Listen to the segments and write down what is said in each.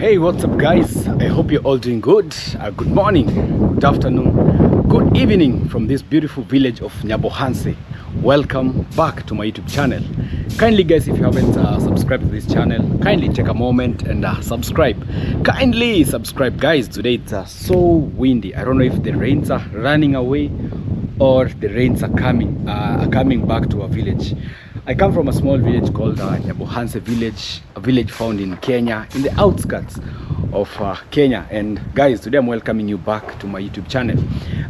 Hey, what's up guys? I hope you're all doing good. Good morning, good afternoon, good evening from this beautiful village of Nyabohanse. Welcome back to my YouTube channel. Kindly guys, if you haven't subscribed to this channel, kindly take a moment and subscribe. Kindly subscribe guys. Today it's so windy. I don't know if the rains are running away or the rains are coming back to our village. I come from a small village called Nyabohanse village, a village found in Kenya, in the outskirts of Kenya. And guys, today I'm welcoming you back to my YouTube channel.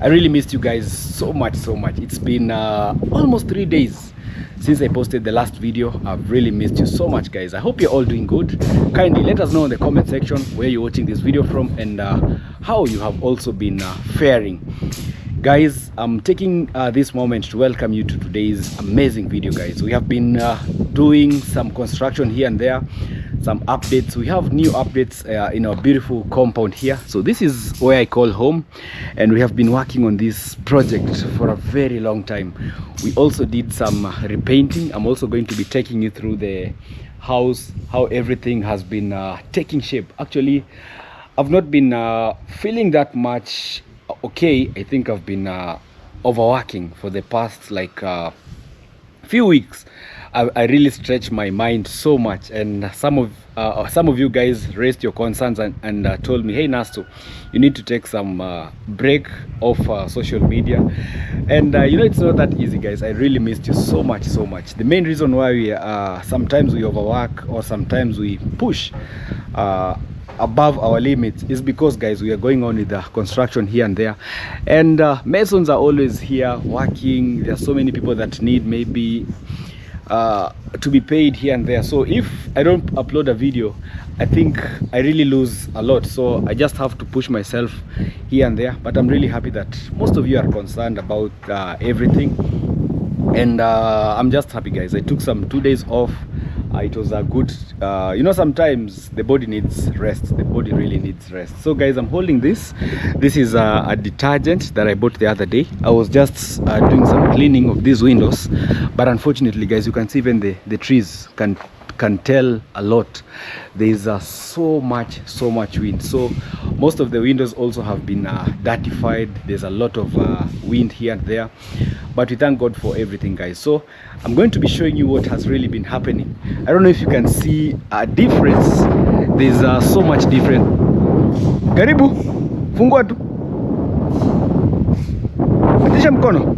I really missed you guys so much. It's been almost 3 days since I posted the last video. I've really missed you so much guys. I hope you're all doing good. Kindly let us know in the comment section where you're watching this video from and how you have also been faring. Guys, I'm taking this moment to welcome you to today's amazing video guys. We have been doing some construction here and there, some updates. We have new updates in our beautiful compound here. So this is where I call home, and we have been working on this project for a very long time. We also did some repainting. I'm also going to be taking you through the house, how everything has been taking shape. Actually, I've not been feeling that much okay. I think I've been overworking for the past like few weeks. I really stretched my mind so much, and some of you guys raised your concerns and told me, hey Nasto, you need to take some break off social media. And you know, it's not that easy guys. I really missed you so much. The main reason why we sometimes we overwork or sometimes we push above our limits is because guys, we are going on with the construction here and there, and masons are always here working. There are so many people that need maybe to be paid here and there. So if I don't upload a video, I think I really lose a lot. So I just have to push myself here and there. But I'm really happy that most of you are concerned about everything, and I'm just happy guys. I took some 2 days off. It was a good you know, sometimes the body needs rest. The body really needs rest. So guys, I'm holding this. This is a detergent that I bought the other day. I was just doing some cleaning of these windows, but unfortunately guys, you can see even the trees can tell a lot. There's so much wind, so most of the windows also have been dirtified. There's a lot of wind here and there, but we thank God for everything guys. So I'm going to be showing you what has really been happening. I don't know if you can see a difference. There's so much different. Karibu, fungua tu, atisha mkono.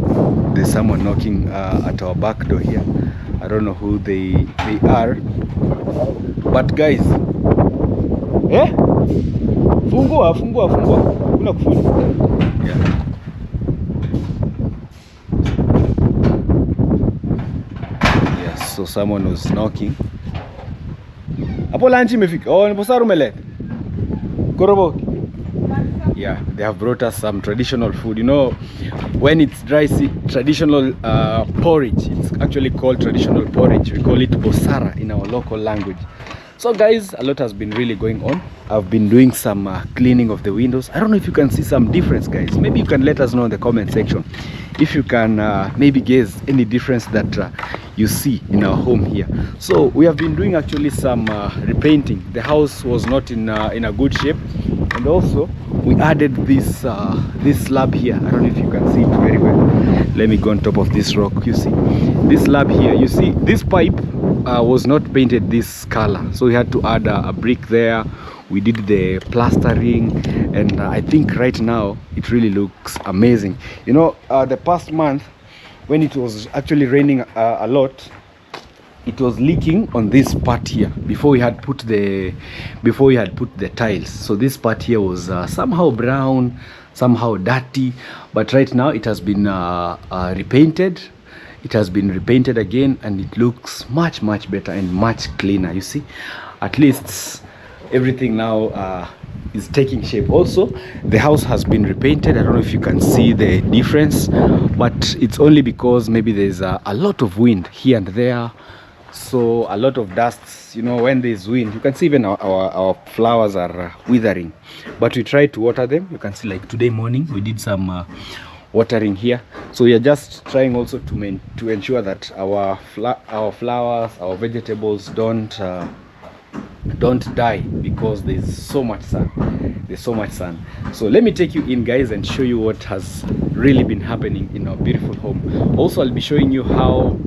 There's someone knocking at our back door here. I don't know who they are, but guys, fungua kuna kufuli. Yeah. Yes, so someone was knocking. Apo lunch imefika. Oh, nipo saru meleta korobo. Yeah, they have brought us some traditional food. You know, when it's dry traditional porridge, it's actually called traditional porridge. We call it bosara in our local language. So guys, a lot has been really going on. I've been doing some cleaning of the windows. I don't know if you can see some difference guys. Maybe you can let us know in the comment section if you can maybe guess any difference that you see in our home here. So we have been doing actually some repainting. The house was not in a good shape, and also we added this this slab here. I don't know if you can see it very well. Let me go on top of this rock. You see this slab here. You see this pipe was not painted this color, so we had to add a brick there. We did the plastering, and I think right now it really looks amazing. You know, the past month when it was actually raining a lot, it was leaking on this part here before we had put the tiles. So this part here was somehow brown, somehow dirty, but right now it has been repainted. It has been repainted again, and it looks much better and much cleaner. You see, at least everything now is taking shape. Also, the house has been repainted. I don't know if you can see the difference, but it's only because maybe there's a lot of wind here and there, so a lot of dust. You know, when there's wind, you can see even our flowers are withering, but we try to water them. You can see like today morning we did some watering here. So we are just trying also to ensure that our flowers, our vegetables don't don't die, because there's so much sun. So let me take you in, guys, and show you what has really been happening in our beautiful home. Also, I'll be showing you how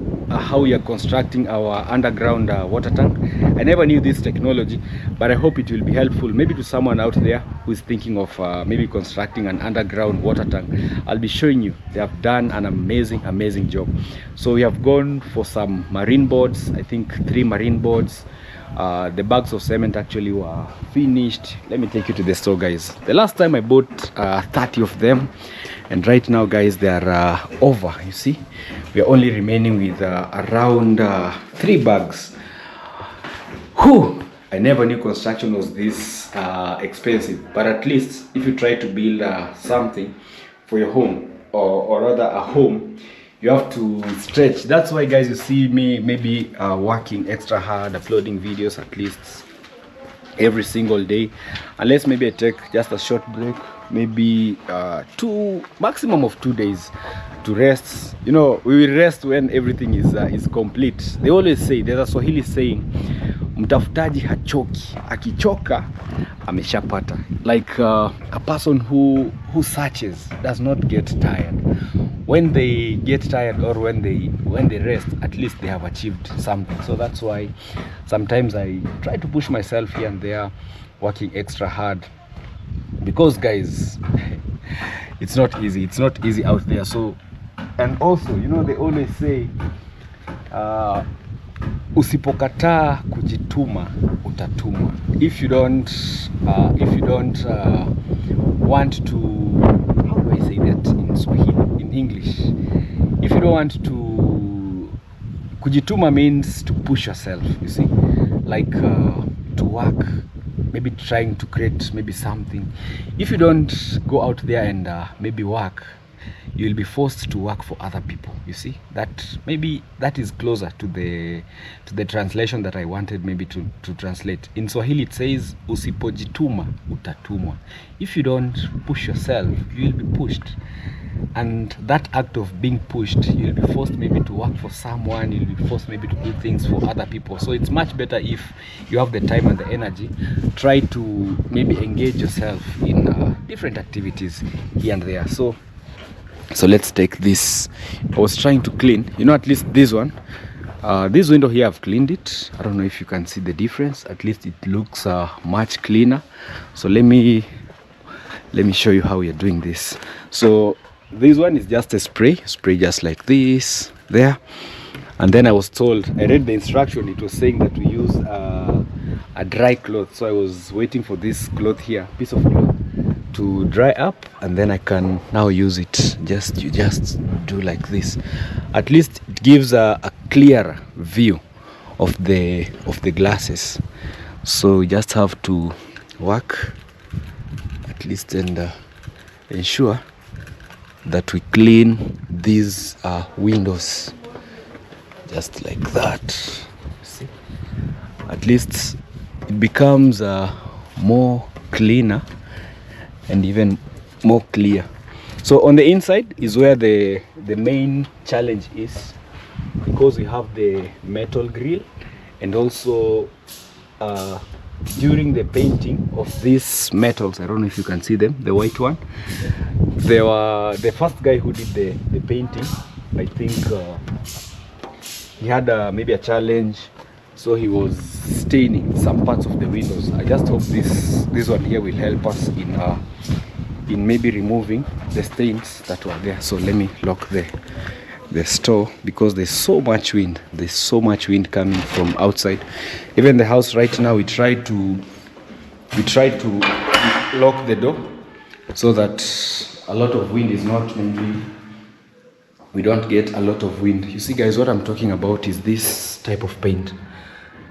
we are constructing our underground water tank. I never knew this technology, but I hope it will be helpful maybe to someone out there who is thinking of maybe constructing an underground water tank. I'll be showing you. They have done an amazing job. So we have gone for some marine boards, I think 3 marine boards. The bags of cement actually were finished. Let me take you to the store, guys. The last time I bought 30 of them, and right now, guys, they are over. You see, we are only remaining with around 3 bags. Whew! I never knew construction was this expensive, but at least if you try to build something for your home, or rather a home, you have to stretch. That's why, guys, you see me maybe working extra hard, uploading videos at least every single day, unless maybe I take just a short break, maybe maximum of 2 days to rest. You know, we will rest when everything is complete. They always say, there's a Swahili saying, mtafutaji hachoki, akichoka ameshapata. Like a person who searches does not get tired. When they get tired, or when they rest, at least they have achieved something. So that's why sometimes I try to push myself here and there, working extra hard, because, guys, it's not easy out there. So, and also, you know, they always say usipokataa kujituma utatumwa. If you don't want to, how do I say that in Swahili, in English? If you don't want to, kujituma means to push yourself, you see, like to work, maybe trying to create maybe something. If you don't go out there and maybe work, you'll be forced to work for other people. You see, that maybe that is closer to the translation that I wanted maybe to translate. In Swahili it says usipojituma utatumwa. If you don't push yourself, you will be pushed. And that act of being pushed, you'll be forced maybe to work for someone, you'll be forced maybe to do things for other people. So it's much better if you have the time and the energy, try to maybe engage yourself in different activities here and there. So let's take this. I was trying to clean, you know, at least this one, this window here, I've cleaned it. I don't know if you can see the difference. At least it looks much cleaner. So let me show you how we are doing this. So this one is just a spray just like this there. And then I was told, I read the instruction, it was saying that we use a dry cloth. So I was waiting for this cloth here, piece of cloth, to dry up, and then I can now use it. You just do like this. At least it gives a clearer view of the glasses. So you just have to work at least and ensure that we clean these windows just like that. See, at least it becomes more cleaner and even more clear. So on the inside is where the main challenge is, because we have the metal grill, and also during the painting of these metals, I don't know if you can see them, the white one, they were the first guy who did the painting. I think he had maybe a challenge, so he was staining some parts of the windows. I just hope this one here will help us in maybe removing the stains that were there. So let me lock the store, because there's so much wind. There's so much wind coming from outside. Even the house right now, we try to lock the door so that a lot of wind is not, maybe we don't get a lot of wind. You see, guys, what I'm talking about is this type of paint.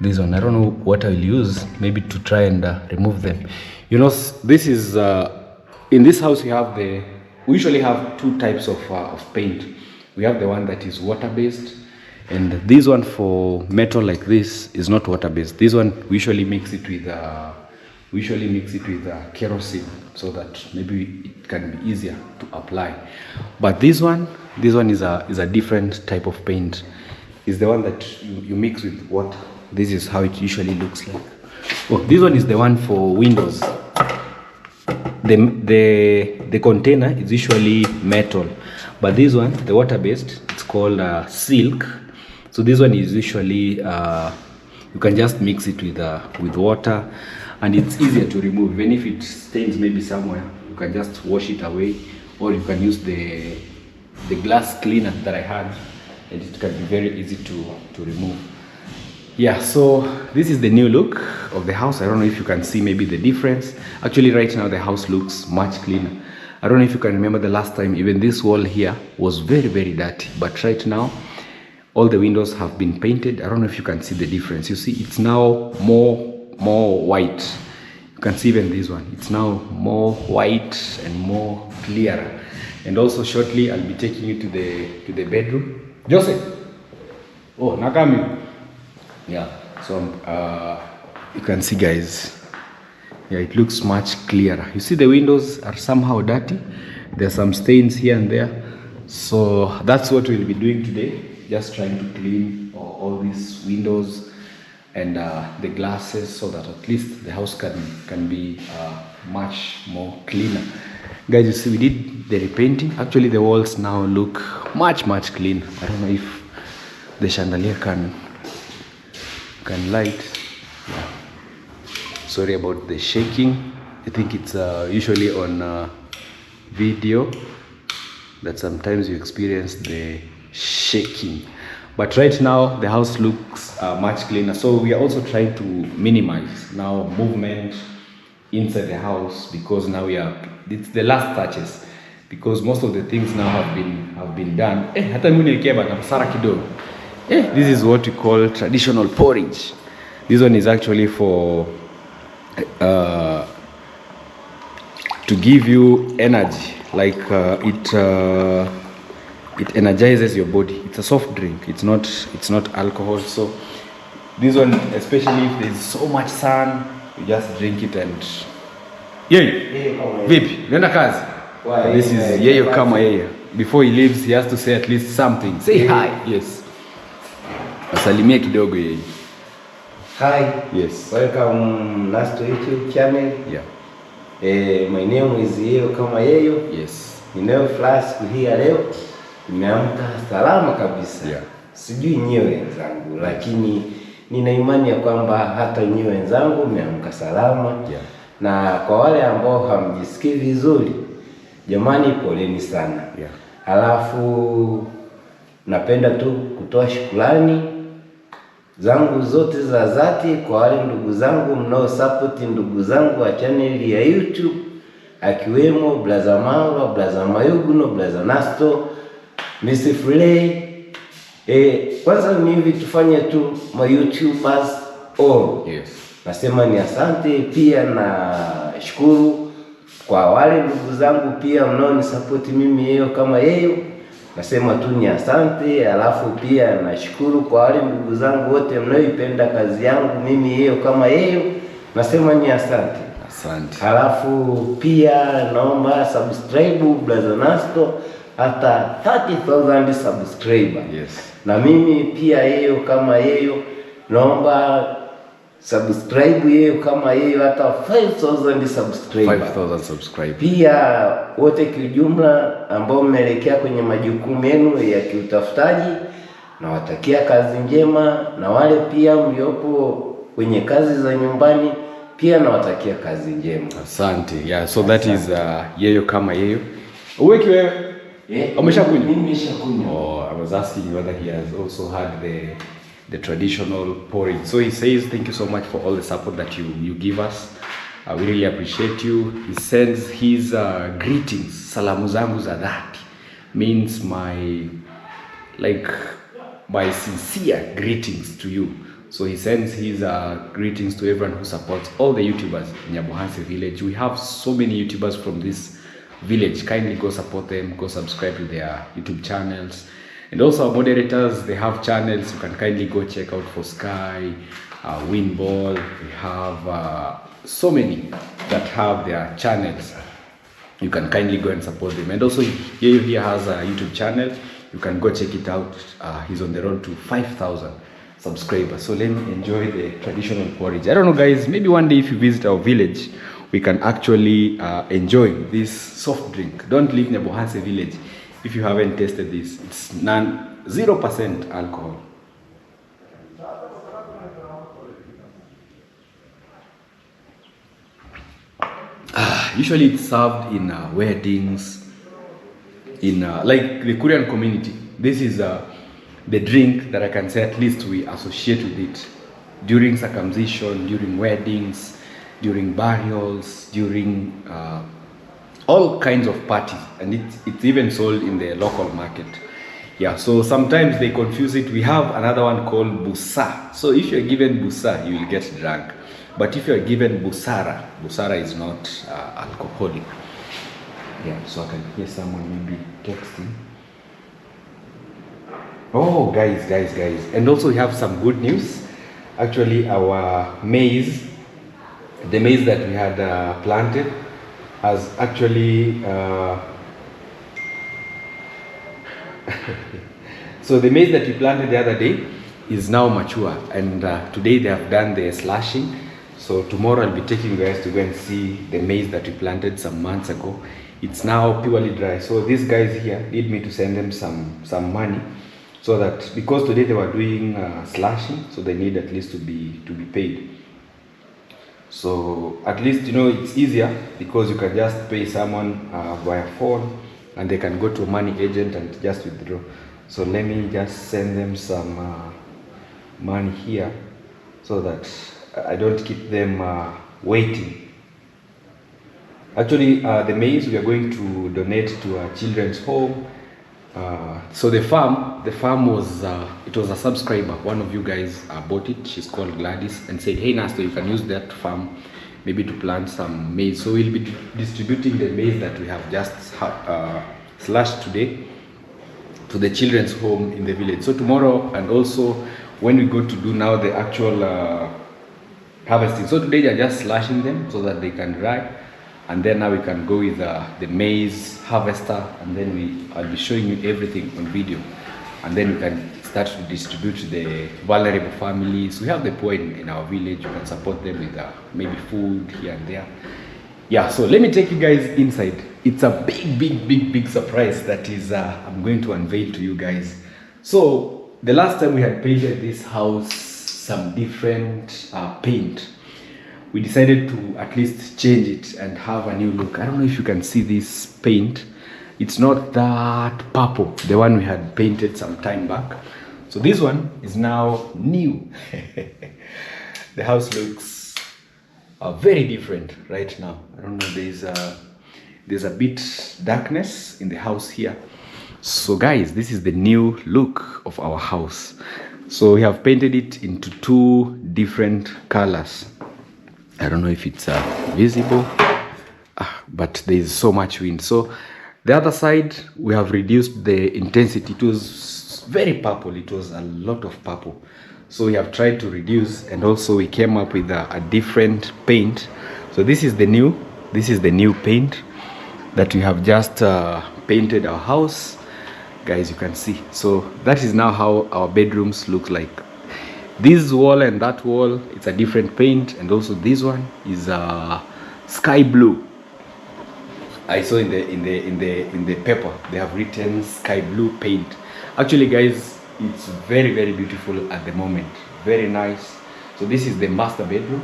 This one, I don't know what I'll use, maybe to try and remove them. You know, this is in this house we usually have 2 types of paint. We have the one that is water based, and this one for metal like this is not water based. This one we usually mix it with kerosene, so that maybe it can be easier to apply. But this one is a different type of paint. It's the one that you mix with water. This is how it usually looks like. Oh, this one is the one for windows. The container is usually metal, but this one, the water based, it's called silk. So this one is usually you can just mix it with water, and it's easier to remove. Even if it stains maybe somewhere, you can just wash it away, or you can use the glass cleaner that I had, and it can be very easy to remove. Yeah, so this is the new look of the house. I don't know if you can see maybe the difference. Actually, right now the house looks much cleaner. I don't know if you can remember the last time, even this wall here was very, very dirty. But right now, all the windows have been painted. I don't know if you can see the difference. You see, it's now more white. You can see even this one. It's now more white and more clearer. And also shortly, I'll be taking you to the bedroom. Joseph! Oh, Nakami! Yeah, so you can see, guys, yeah, it looks much clearer. You see the windows are somehow dirty. There's some stains here and there. So that's what we'll be doing today, just trying to clean all these windows and the glasses, so that at least the house can be much more cleaner. Guys, you see we did the repainting. Actually the walls now look much clean. I don't know if the chandelier can light. Yeah. Sorry about the shaking. I think it's usually on video that sometimes you experience the shaking, but right now the house looks much cleaner. So we are also trying to minimize now movement inside the house, because now it's the last touches, because most of the things now have been done. This is what we call traditional porridge. This one is actually for to give you energy, like it energizes your body. It's a soft drink. It's not alcohol. So this one, especially if there's so much sun, you just drink it and vipi nenda kazi. This is yeyo kama yeyo. Before he leaves, he has to say at least something. Say hi. Yes. Asalimia kidogo yeye. Hi. Yes. Welcome Nasto YouTube channel. Yeah. My name is Yeyo kama Yeyo. Yes. Ninayofurahi siku hii ya leo. Nimeamka salama kabisa. Yeah. Sijui nyewe wenzangu, lakini nina imani ya kwamba hata nyewe wenzangu mmeamka salama. Yeah. Na kwa wale ambao hamjisikii vizuri, jamani poleni sana. Yeah. Halafu napenda tu kutoa shukrani zangu zote za dhati kwa wale ndugu zangu mnao support ndugu zangu wa channel ya YouTube, akiwemo Blaza Mauro, Blaza Mayuguno, Blaza Nasto, Mr. Frey. Kwanza ni hivi tufanye tu ma YouTubers all. Yes. Nasema ni asante, pia na shukuru kwa wale ndugu zangu pia mnao ni support mimi Yeyo kama Yeyo. Nasema tu ni asante. Alafu pia nashukuru kwa wale ndugu zangu wote mnaoipenda kazi yangu mimi Yeyo kama Yeyo. Nasema ni asante. Asante. Alafu pia naomba subscribe Blaza Nasto hata 30,000 subscriber. Yes. Na mimi pia Yeyo kama Yeyo naomba subscribe Yeyo kama Yeyo hata 5,000 subscriber. 5,000 subscribers. Pia wote kiujumla ambao mmeelekea kwenye majukumu yenu ya kiutafutaji, nawatakia kazi njema, na wale pia mliopo kwenye kazi za nyumbani pia nawatakia kazi njema. Asante. Yeah, so that is Yeyo kama Yeyo. Uweki wewe? Umeshakunywa? Mimi nimeshakunywa. Oh, I was asking whether he has also had the traditional porridge. So he says thank you so much for all the support that you give us. We really appreciate you. He sends his greetings. Salamu zangu za dhati means my sincere greetings to you. So he sends his greetings to everyone who supports all the YouTubers in Nyabohanse village. We have so many YouTubers from this village. Kindly go support them, go subscribe to their YouTube channels. And also our moderators, they have channels. You can kindly go check out for Sky, Winball. We have so many that have their channels. You can kindly go and support them. And also Yeyo here has a YouTube channel. You can go check it out. He's on the road to 5,000 subscriber. So let me enjoy the traditional porridge. I don't know, guys, maybe one day if you visit our village, we can actually enjoy this soft drink. Don't leave Nyabohanse village if you haven't tasted this. It's 0% alcohol. Usually it's served in weddings, in like the Korean community. This is the drink that I can say at least we associate with it during circumcision, during weddings, during burials, during all kinds of parties, and it's even sold in the local market. Yeah, so sometimes they confuse it. We have another one called busa. So if you're given busa, you will get drunk. But if you're given busara, busara is not alcoholic. Yeah, so I can hear someone maybe texting. Oh, guys. And also we have some good news. Actually, our maize, the maize that we had planted, has actually... so the maize that we planted the other day is now mature. And today they have done the slashing. So tomorrow I'll be taking you guys to go and see the maize that we planted some months ago. It's now purely dry. So these guys here need me to send them some money, so that because today they were doing slashing, so they need at least to be paid. So at least, you know, it's easier because you can just pay someone via phone, and they can go to a money agent and just withdraw. So let me just send them some money here, so that I don't keep them waiting. Actually, the maize we are going to donate to a children's home. So the farm was, it was a subscriber. One of you guys bought it. She's called Gladys, and said, hey Nasto, you can use that farm maybe to plant some maize. So we'll be distributing the maize that we have just slashed today to the children's home in the village. So tomorrow, and also when we go to do now the actual harvesting. So today they are just slashing them so that they can dry, and then now we can go with the maize harvester, and then I'll be showing you everything on video, and then we can start to distribute to the vulnerable families. We have the poor in our village. You can support them with maybe food here and there. Yeah, so let me take you guys inside. It's a big surprise that is I'm going to unveil to you guys. So the last time we had painted this house some different paint, we decided to at least change it and have a new look. I don't know if you can see this paint. It's not that purple, the one we had painted some time back. So this one is now new. The house looks very different right now. I don't know, there's a bit darkness in the house here. So guys, this is the new look of our house. So we have painted it into 2 different colors. I don't know if it's visible, but there is so much wind. So the other side, we have reduced the intensity. It was very purple. It was a lot of purple. So we have tried to reduce, and also we came up with a different paint. So this is the new paint that we have just painted our house. Guys, you can see. So that is now how our bedrooms look like. This wall and that wall, it's a different paint, and also this one is sky blue. I saw in the paper they have written sky blue paint. Actually, guys, it's very beautiful at the moment. Very nice. So this is the master bedroom,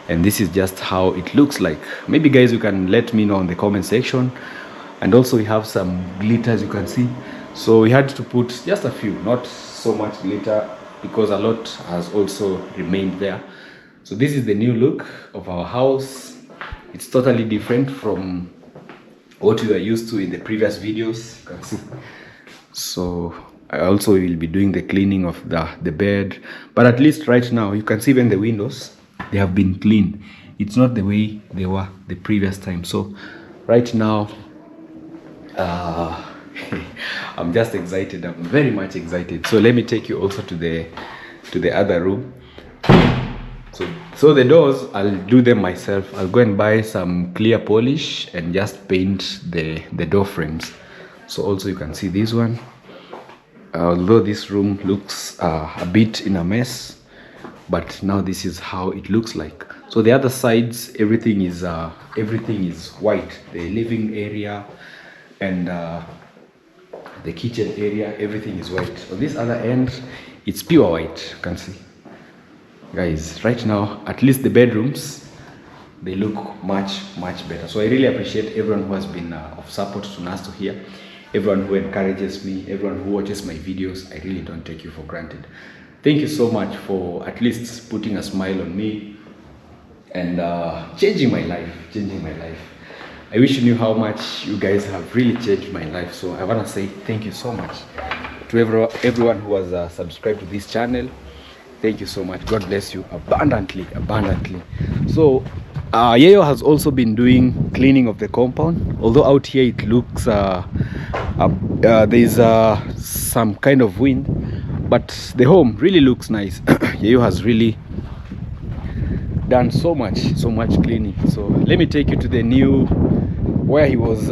and this is just how it looks like. Maybe guys, you can let me know in the comment section. And also we have some glitters, you can see. So we had to put just a few, not so much glitter, because a lot has also remained there. So this is the new look of our house. It's totally different from what we were used to in the previous videos, you can see. So I also will be doing the cleaning of the bed, but at least right now you can see even the windows, they have been cleaned. It's not the way they were the previous time. So right now I'm just excited. I'm very much excited. So let me take you also to the other room. So the doors, I'll do them myself. I'll go and buy some clear polish and just paint the door frames. So also you can see this one. Although this room looks a bit in a mess, but now this is how it looks like. So the other sides, everything is white. The living area and the kitchen area, everything is white. On this other end, it's pure white. You can see, guys, right now, at least the bedrooms, they look much better. So I really appreciate everyone who has been of support to Nasto here, everyone who encourages me, everyone who watches my videos. I really don't take you for granted. Thank you so much for at least putting a smile on me and changing my life. I wish you knew how much you guys have really changed my life. So I want to say thank you so much to everyone who has subscribed to this channel. Thank you so much. God bless you abundantly. So Yayo has also been doing cleaning of the compound. Although out here it looks there's some kind of wind, but the home really looks nice. Yayo has really done so much cleaning. So let me take you to the new where he was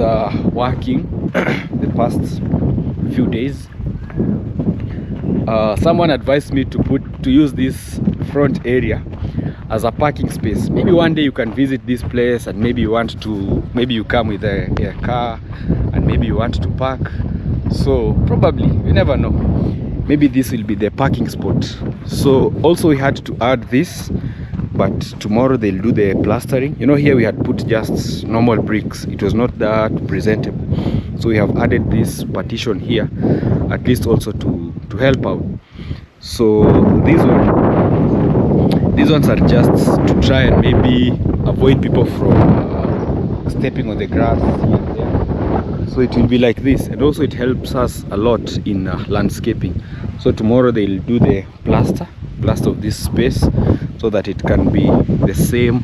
working the past few days. Someone advised me to use this front area as a parking space. Maybe one day you can visit this place, and maybe you come with a car, and maybe you want to park. So probably, you never know, maybe this will be the parking spot. So also we had to add this, but tomorrow they'll do the plastering. You know, here we had put just normal bricks. It was not that presentable, so we have added this partition here, at least also to help out. So these ones are just to try and maybe avoid people from stepping on the grass here and there. So it will be like this, and also it helps us a lot in landscaping. So tomorrow they'll do the plaster of this space, so that it can be the same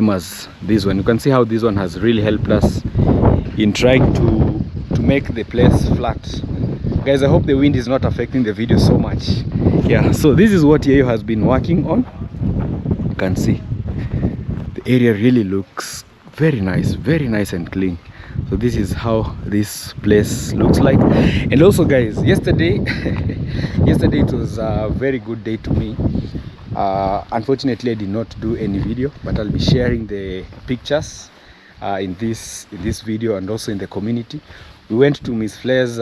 as this one. You can see how this one has really helped us in trying to make the place flat. Guys, I hope the wind is not affecting the video so much. Yeah, so this is what Yayo has been working on. You can see the area really looks very nice and clean. So this is how this place looks like. And also, guys, yesterday it was a very good day to me. Unfortunately I did not do any video, but I'll be sharing the pictures in this video, and also in the community. We went to Miss Flair's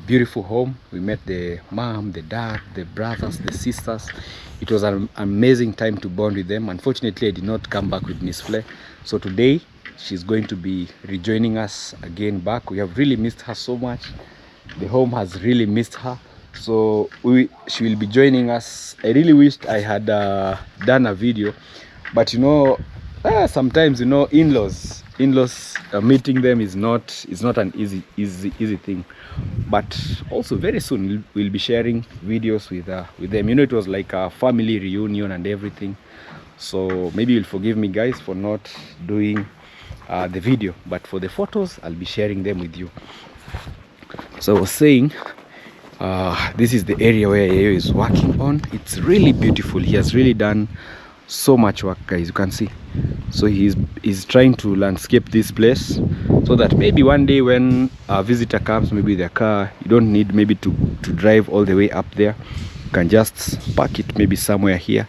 beautiful home. We met the mom, the dad, the brothers, the sisters. It was an amazing time to bond with them. Unfortunately I did not come back with Miss Flair, so today she's going to be rejoining us again back. We have really missed her so much. The home has really missed her. So she will be joining us. I really wished I had done a video, but you know, sometimes, you know, in-laws meeting them is not an easy thing. But also very soon we'll be sharing videos with them. You know, it was like a family reunion and everything. So maybe you'll forgive me, guys, for not doing the video, but for the photos I'll be sharing them with you. So I was saying, this is the area where Yayo is working on. It's really beautiful. He has really done so much work, guys. You can see. So he's trying to landscape this place, so that maybe one day when a visitor comes, maybe with their car, you don't need maybe to drive all the way up there. You can just park it maybe somewhere here.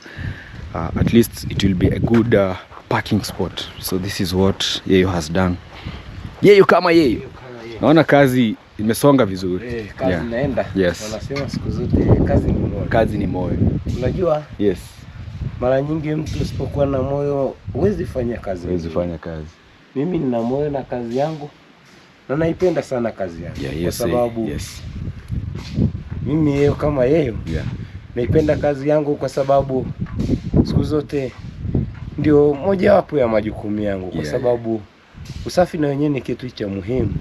At least it will be a good parking spot. So this is what Yayo has done. Yayo kama Yayo. Naona kazi imesonga vizuri. Kazi inaenda. Yes. Wanasema siku zote kazi ni moyo. Unajua? Yes. Mara nyingi mtu usipokuwa na moyo huwezi fanya kazi. Mimi nina moyo na kazi yangu, na naipenda sana kazi yangu. Kwa sababu mimi Yayo kama Yayo. Naipenda kazi yangu kwa sababu siku zote ndio moja wapo ya majukumu yangu, kwa sababu usafi na wenyewe ni kitu cha muhimu.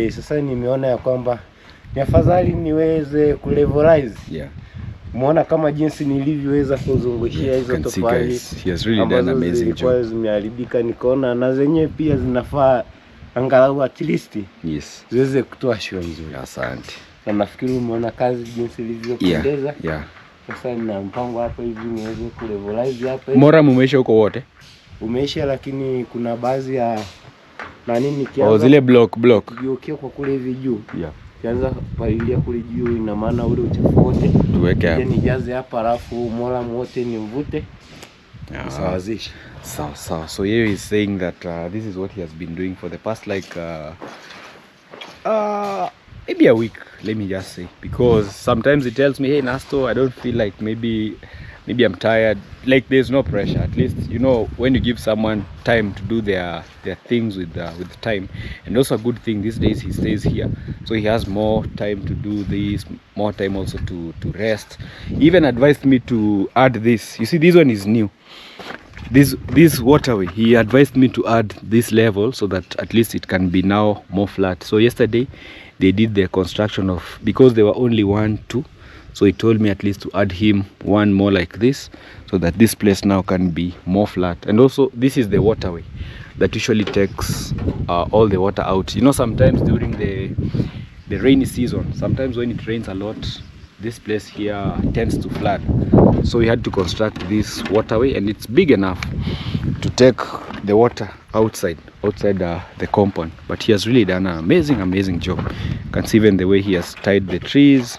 Sasa nimeona ya kwamba ni afadhali niweze kulevelize. Umeona kama jinsi nilivyoweza kuzungushia hizo tofali ambazo zilikuwa zimeharibika, nikaona na zenyewe pia zinafaa angalau at least ziweze kutoa show nzuri. Asante. Na nafikiri umeona kazi jinsi ilivyopendeza. Sasa nina mpango hapa hivi niweze kulevelize hapa. Mora mumeisha huko wote? Umeisha, lakini kuna baadhi ya na nini kiasi. Zile block. Ukiwa kwa kule hivi juu. kianza palilia kule juu, ina maana ule uchafu wote tuweke hapa. Nijaze hapa alafu mola wote nimvute. Sawazisha. So Yeyo is saying that this is what he has been doing for the past like maybe a week, let me just say, because sometimes he tells me, hey Nasto, I don't feel like maybe I'm tired. Like there's no pressure. At least, you know, when you give someone time to do their things with time. And also a good thing these days, he stays here, so he has more time to do this, more time also to rest. He even advised me to add this. You see, this one is new, this waterway. He advised me to add this level so that at least it can be now more flat. So yesterday they did the construction of, because there were only 1, 2, so he told me at least to add him one more like this, so that this place now can be more flat. And also this is the waterway that usually takes all the water out. You know, sometimes during the rainy season, sometimes when it rains a lot, this place here tends to flood. So we had to construct this waterway, and it's big enough to take the water outside the compound. But he has really done an amazing job. You can see even the way he has tied the trees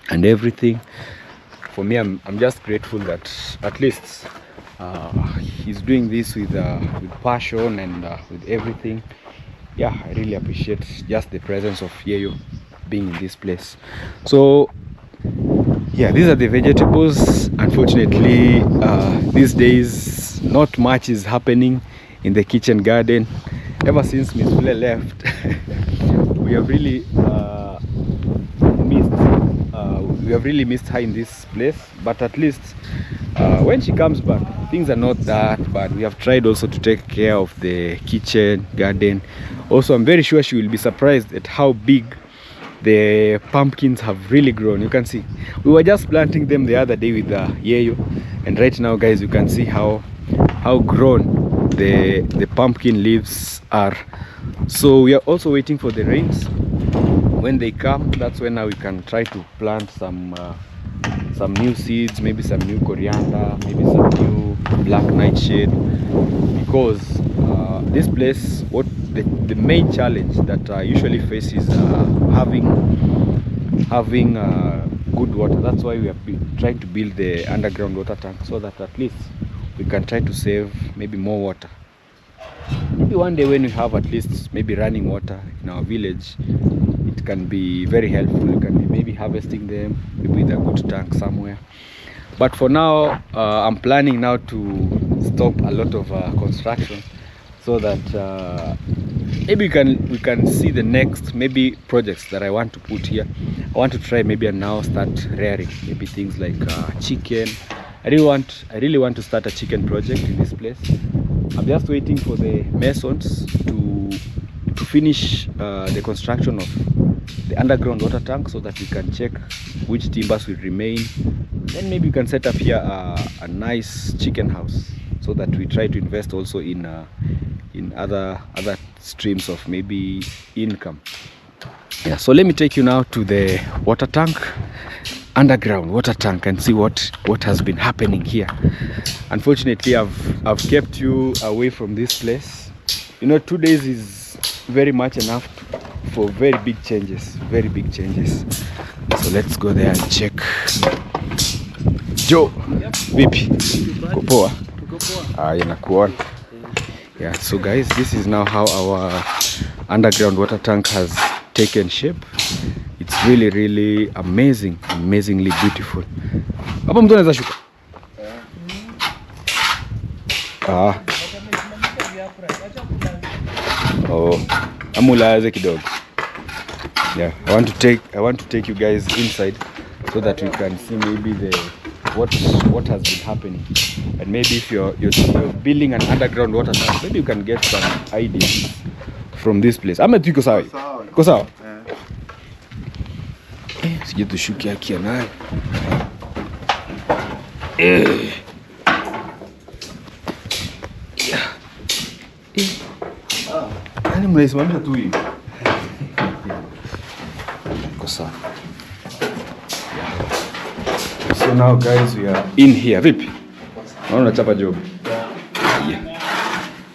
and everything. For me, I'm just grateful that at least he's doing this with passion and with everything. Yeah, I really appreciate just the presence of Yeyo being in this place. So yeah, these are the vegetables. Unfortunately, these days not much is happening in the kitchen garden. Ever since Miss Fule left, we have really missed her in this place. But at least when she comes back, things are not that bad. We have tried also to take care of the kitchen garden. Also, I'm very sure she will be surprised at how big the pumpkins have really grown. You can see we were just planting them the other day with Yeyo, and right now, guys, you can see how grown the pumpkin leaves are. So we are also waiting for the rains. When they come, that's when now we can try to plant some new seeds, maybe some new coriander, maybe some new black nightshade, because this place, what the main challenge that I usually face is having good water. That's why we have been trying to build the underground water tank, so that at least we can try to save maybe more water. Maybe one day when we have at least maybe running water in our village, it can be very helpful. You can be maybe harvesting them maybe with a good tank somewhere. But for now, I'm planning now to stop a lot of construction, so that maybe we can see the next maybe projects that I want to put here. I want to try maybe and now start rearing maybe things like chicken. I really want to start a chicken project in this place. I'm just waiting for the masons to finish the construction of the underground water tank, so that we can check which timbers will remain. Then maybe we can set up here a nice chicken house, so that we try to invest also in other streams of maybe income. Yeah, so let me take you now to the water tank, underground water tank, and see what has been happening here. Unfortunately, I've kept you away from this place. You know, 2 days is very much enough for very big changes. So let's go there and check. Joe, vipi? Kupoa? Nakuona. Yeah, so guys, this is now how our underground water tank has taken shape. It's really amazingly beautiful. Hapa mtu anaweza shuka. Amulaze kidogo. Yeah, I want to take you guys inside, so that we can see maybe what has been happening. And maybe if you're building an underground water tank, maybe you can get some ideas from this place. Ama tuko sawa? Tuko sawa? Sije tushukia kia nayo. Yaani mnaisimamisha tu hivi. Tuko sawa. So now guys, we are in here. Vipi? Naona chapa job.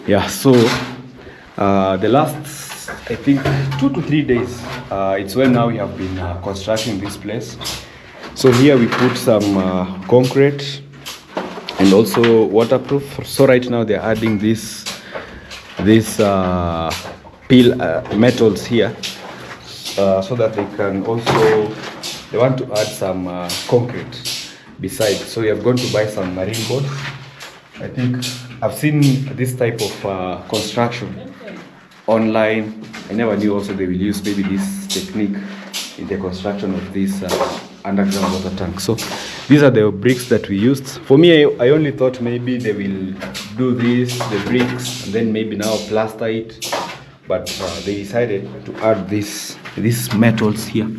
Yeah, so the last, I think, 2 to 3 days, it's when now we have been constructing this place. So here we put some concrete and also waterproof. So right now they're adding this peel metals here, so that they can also, they want to add some concrete beside. So we have gone to buy some marine boards. I think I've seen this type of construction online. I never knew also they will use maybe this technique in the construction of this underground water tank. So these are the bricks that we used. For me, I only thought maybe they will do this, the bricks, and then maybe now plaster it. But they decided to add these metals here.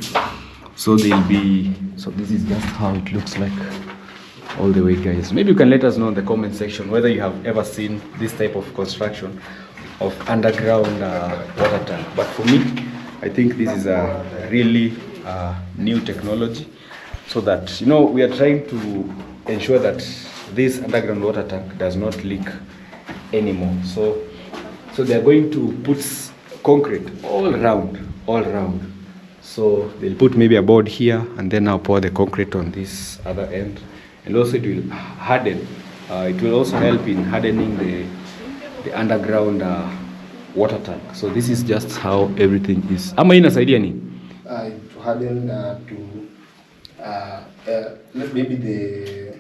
So they'll be, so this is just how it looks like all the way, guys. Maybe you can let us know in the comment section whether you have ever seen this type of construction of underground water tank. But for me, I think this is a really new technology, so that, you know, we are trying to ensure that this underground water tank does not leak anymore. So they are going to put concrete all around. So they'll put maybe a board here, and then I'll pour the concrete on this other end, and also it will harden. It will also help in hardening the underground water tank. So this is just how everything is. Ama inasaidia nini? To harden, maybe the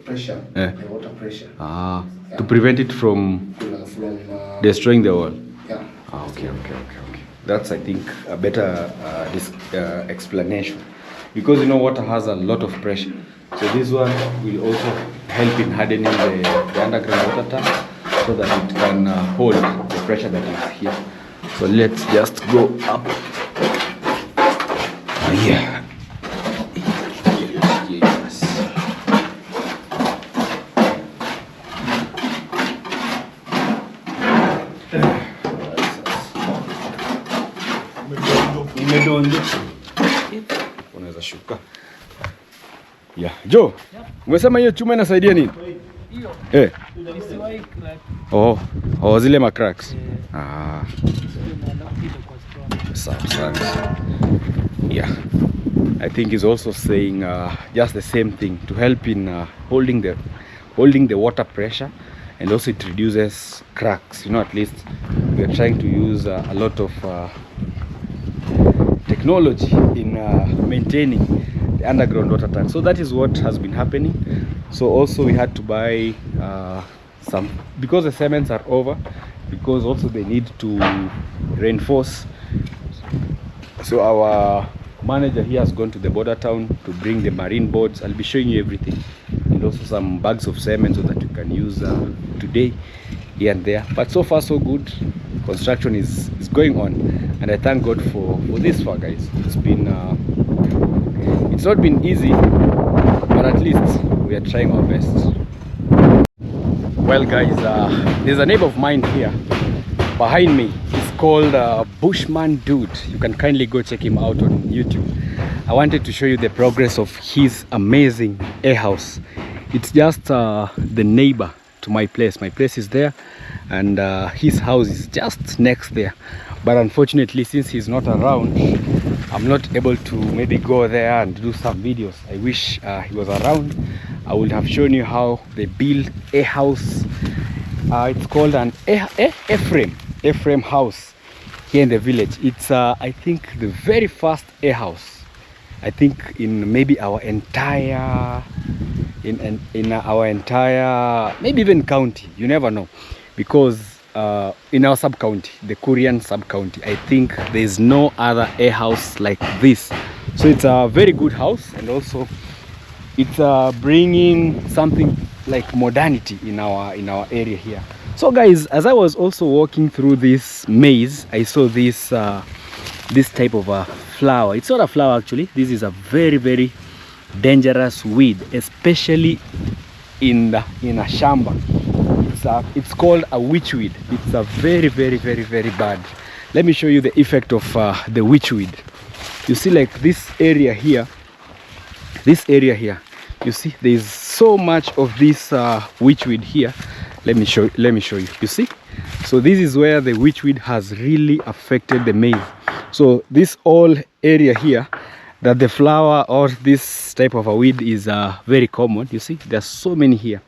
pressure, the water pressure. Yeah. To prevent it from destroying the wall. Yeah. Okay. That's, I think, a better explanation, because, you know, water has a lot of pressure. So this one will also help in hardening the underground water tank, so that it can hold the pressure that is here. So let's just go up. Yeah. Yes. Unaweza shuka. Yeah. Joe, umesema hiyo chuma inasaidia nini? Hiyo. Oh, zile ma cracks. Sawa. Yeah. I think he's also saying just the same thing, to help in holding the water pressure, and also it reduces cracks. You know, at least we are trying to use a lot of technology in maintaining the underground water tank. So that is what has been happening. So also we had to buy some, because the cements are over, because also they need to reinforce. So our manager here has gone to the border town to bring the marine boards. I'll be showing you everything, and also some bags of cement so that you can use today here and there. But so far so good. Construction is going on, and I thank God for this far, guys. It's been it's not been easy, but at least we are trying our best. Well, guys, there's a neighbor of mine here behind me. He's called Bushman Dude. You can kindly go check him out on YouTube. I wanted to show you the progress of his amazing A house. It's just the neighbor to my place. My place is there, and his house is just next there. But unfortunately, since he's not around, I'm not able to maybe go there and do some videos. I wish he was around. I would have shown you how they build a house. It's called an A-frame house here in the village. It's I think the very first A house, I think, in maybe our entire maybe even county. You never know, because in our sub-county, the Korean sub-county, I think there's no other A house like this. So it's a very good house, and also it's bringing something like modernity in our area here. So guys, as I was also walking through this maze, I saw this this type of a flower. It's not a flower actually. This is a very, very dangerous weed, especially in a shamba. It's called a witchweed. It's a very, very, very, very bad. Let me show you the effect of the witchweed. You see, like this area here, you see there is so much of this witchweed here. Let me show you. You see, so this is where the witchweed has really affected the maize. So this whole area here, that the flower or this type of a weed is very common. You see, there's so many here.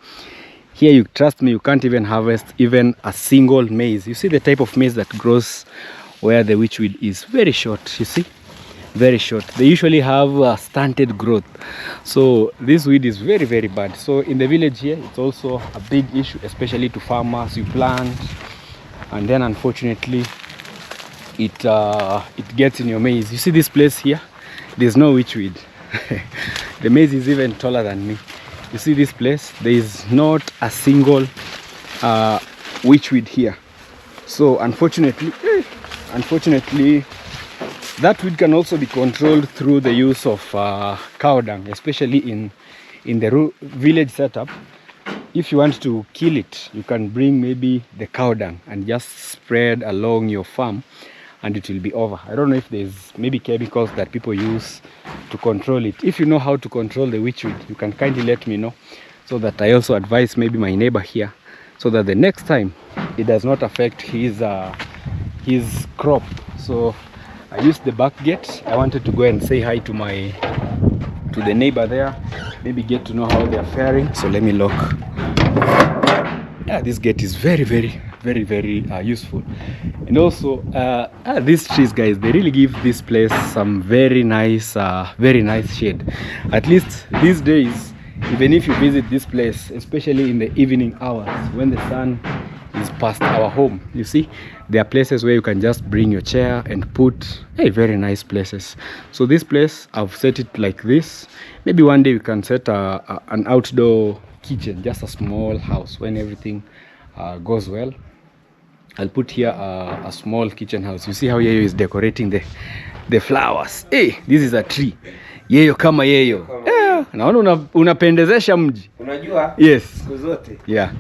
Here, you trust me, you can't even harvest even a single maize. You see the type of maize that grows where the witchweed is very short. You see, very short. They usually have stunted growth. So this weed is very, very bad. So in the village here, it's also a big issue, especially to farmers. You plant, and then unfortunately, it gets in your maize. You see this place here? There's no witchweed. The maize is even taller than me. You see this place? There is not a single witchweed here. So unfortunately, that weed can also be controlled through the use of cow dung, especially in the village setup. If you want to kill it, you can bring maybe the cow dung and just spread along your farm, and it will be over. I don't know if there's maybe chemicals that people use to control it. If you know how to control the witchweed, you can kindly let me know, so that I also advise maybe my neighbor here, so that the next time it does not affect his crop. So I used the back gate. I wanted to go and say hi to the neighbor there, maybe get to know how they are faring. So let me lock. Yeah, this gate is very, very, very, very useful. And also these trees, guys, they really give this place some very nice shade. At least these days, even if you visit this place, especially in the evening hours when the sun is past our home, you see there are places where you can just bring your chair and put very nice places. So this place, I've set it like this. Maybe one day we can set an outdoor kitchen, just a small house. When everything goes well, I'll put here a small kitchen house. You see how Yeyo is decorating the flowers. Hey, this is a tree. Yeyo kama Yeyo. Naona unapendezesha mji. Unajua? Yes. Siku zote. Yeah.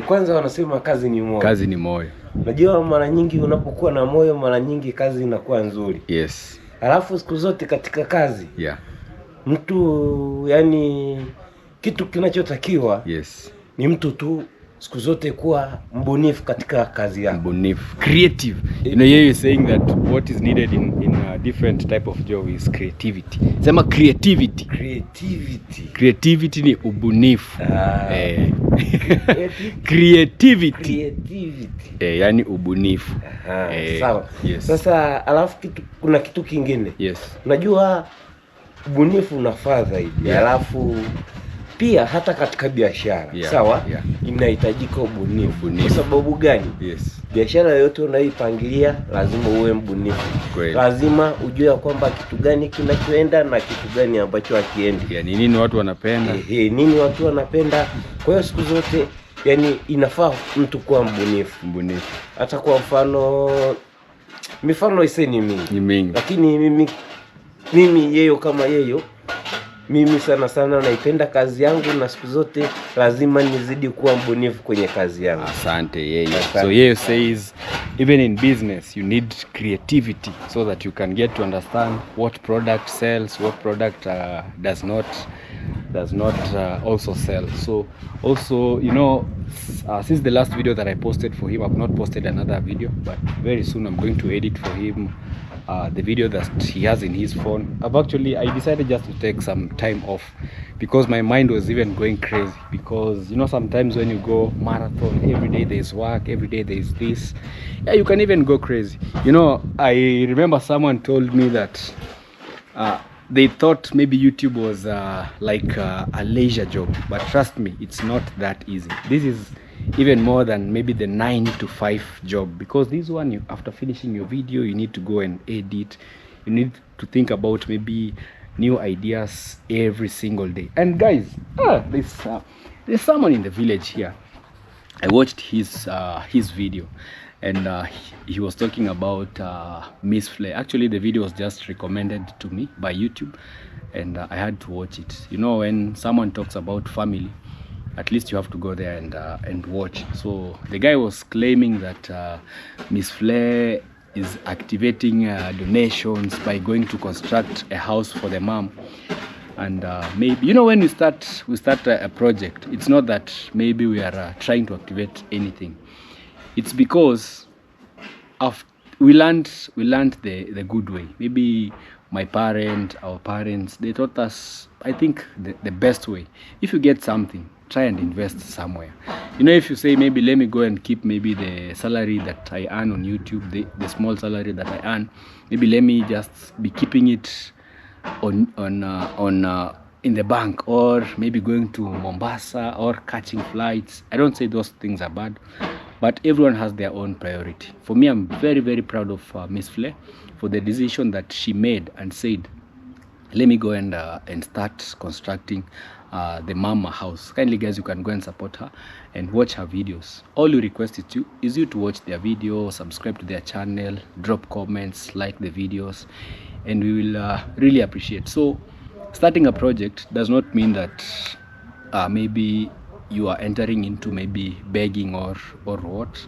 Kwanza wanasema kazi ni moyo. Kazi ni moyo. Unajua mara nyingi unapokuwa na moyo, mara nyingi kazi inakuwa nzuri. Yes. Alafu siku zote katika kazi. Yeah. Mtu yani kitu kinachotakiwa. Yes. Ni mtu tu siku zote kuwa mbunifu katika kazi yako. Mbunifu, creative. You know, here you're saying that what is needed in a different type of job is creativity. Sema creativity. Creativity ni ubunifu. Creativity. Yani ubunifu. Sawa. Yes. Sasa alafu kuna kitu kingine. Yes. Unajua ubunifu unafaa zaidi. Alafu pia hata katika biashara, sawa? Inahitajika ubunifu. Kwa sababu gani? Yes. Biashara yoyote unayoipangilia lazima uwe mbunifu. Lazima ujue kwamba kitu gani kinachoenda na kitu gani ambacho hakiendi. Yani nini watu wanapenda? Nini watu wanapenda. Kwa hiyo siku zote yani inafaa mtu kuwa mbunifu. Hata kwa mifano ni mingi. Lakini mimi Yeyo kama Yeyo, mimi sana naipenda kazi yangu, na siku zote lazima nizidi kuwa mbunifu kwenye kazi yangu. Asante Yeyo. So Yeyo says even in business you need creativity so that you can get to understand what product sells, what product does not also sell. So also, you know, since the last video that I posted for him, I've not posted another video, but very soon I'm going to edit for him the video that he has in his phone. I decided just to take some time off because my mind was even going crazy, because you know, sometimes when you go marathon, every day there's work, every day there's this, you can even go crazy. You know, I remember someone told me that they thought maybe YouTube was like a leisure job, but trust me, it's not that easy. This is even more than maybe the 9 to 5 job, because this one, after finishing your video, you need to go and edit, you need to think about maybe new ideas every single day. And guys, there's someone in the village here. I watched his video, and he was talking about Miss Flay. Actually, the video was just recommended to me by YouTube, and I had to watch it. You know, when someone talks about family, at least you have to go there and watch. So the guy was claiming that Miss Flay is activating donations by going to construct a house for the mom. And maybe, you know, when we start a project, it's not that maybe we are trying to activate anything. It's because we learned the good way. Maybe our parents, they taught us, I think, the best way. If you get something, try and invest somewhere. You know, if you say, maybe let me go and keep maybe the salary that I earn on YouTube, the small salary that I earn, maybe let me just be keeping it on in the bank, or maybe going to Mombasa or catching flights. I don't say those things are bad, but everyone has their own priority. For me, I'm very, very proud of Miss Flair for the decision that she made and said, let me go and start constructing the mama house. Kindly guys, you can go and support her and watch her videos. All you request is you to watch their video, subscribe to their channel, drop comments, like the videos, and we will really appreciate. So starting a project does not mean that maybe you are entering into maybe begging or what.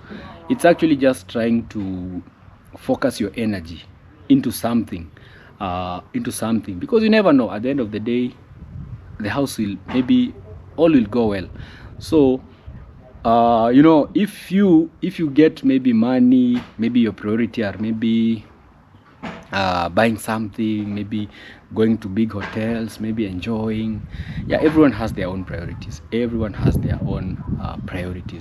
It's actually just trying to focus your energy into something, because you never know, at the end of the day, the house will, maybe all will go well. So you know, if you get maybe money, maybe your priority are maybe buying something, maybe going to big hotels, maybe enjoying. Yeah, everyone has their own priorities.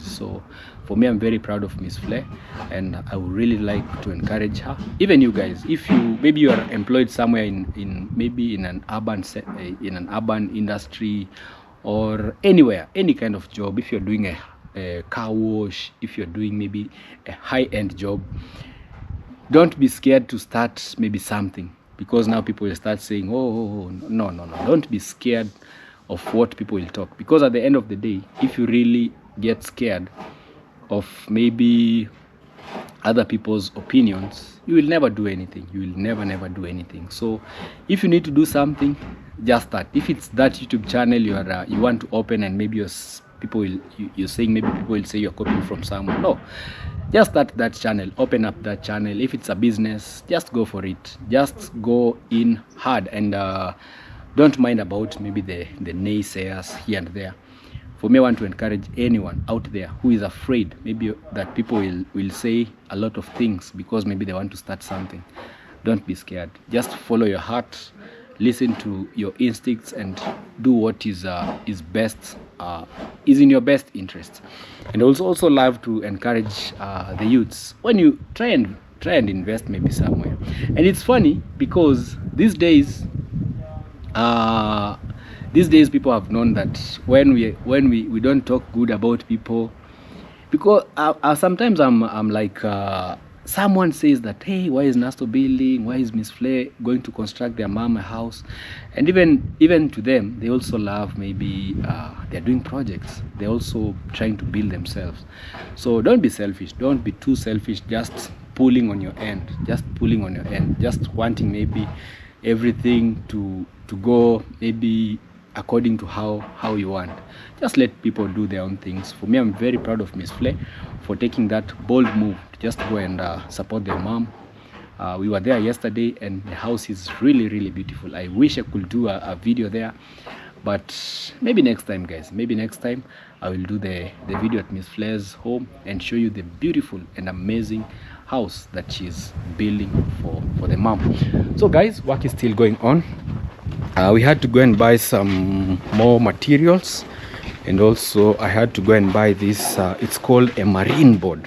So for me, I'm very proud of Miss Flair, and I would really like to encourage her. Even you guys, if you maybe you are employed somewhere in maybe in an urban industry, or anywhere, any kind of job, if you're doing a car wash, if you're doing maybe a high-end job, don't be scared to start maybe something, because now people will start saying, oh, no. Don't be scared of what people will talk, because at the end of the day, if you really get scared of maybe other people's opinions, you will never do anything. You will never do anything. So if you need to do something, just start. If it's that YouTube channel you want to open, and maybe you're saying maybe people will say you're copying from someone, no, just start that channel, open up that channel. If it's a business, just go for it, just go in hard, and don't mind about maybe the naysayers here and there. For me, I want to encourage anyone out there who is afraid maybe that people will say a lot of things because maybe they want to start something. Don't be scared. Just follow your heart, listen to your instincts, and do what is best, is in your best interest. And also love to encourage the youths, when you try and invest maybe somewhere. And it's funny because these days people have known that when we don't talk good about people, because sometimes I'm like, someone says that, hey, why is Nasto building? Why is Miss Flair going to construct their mama house? And even to them, they also love, maybe they're doing projects. They're also trying to build themselves. So don't be selfish. Don't be too selfish, just pulling on your end. Just wanting maybe everything to go maybe according to how you want. Just let people do their own things. For me, I'm very proud of Miss Flair for taking that bold move to just go and support their mom. We were there yesterday, and the house is really beautiful. I wish I could do a video there, but maybe next time, guys. Maybe next time I will do the video at Miss Flair's home and show you the beautiful and amazing house that she's building for the mom. So guys, work is still going on. We had to go and buy some more materials, and also I had to go and buy this, it's called a marine board.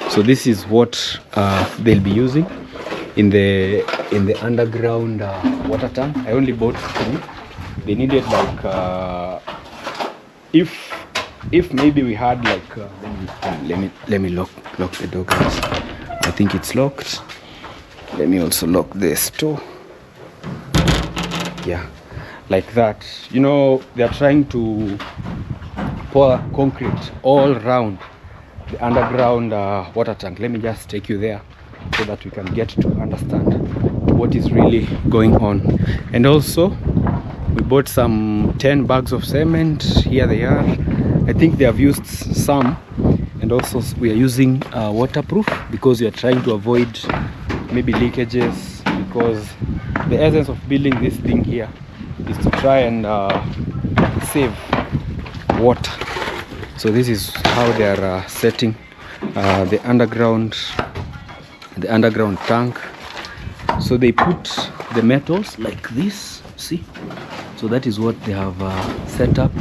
So this is what they'll be using in the underground water tank. I only bought 3. They needed like if maybe we had like let me lock the door, guys. I think it's locked. Let me also lock this too. Yeah, like that. You know, they are trying to pour concrete all around the underground water tank. Let me just take you there so that we can get to understand what is really going on. And also we bought some 10 bags of cement. Here they are. I think they have used some, and also we are using waterproof, because we are trying to avoid maybe leakages, because the essence of building this thing here is to try and save water. So this is how they are setting the underground the underground tank. So they put the metals like this, see? So that is what they have set up.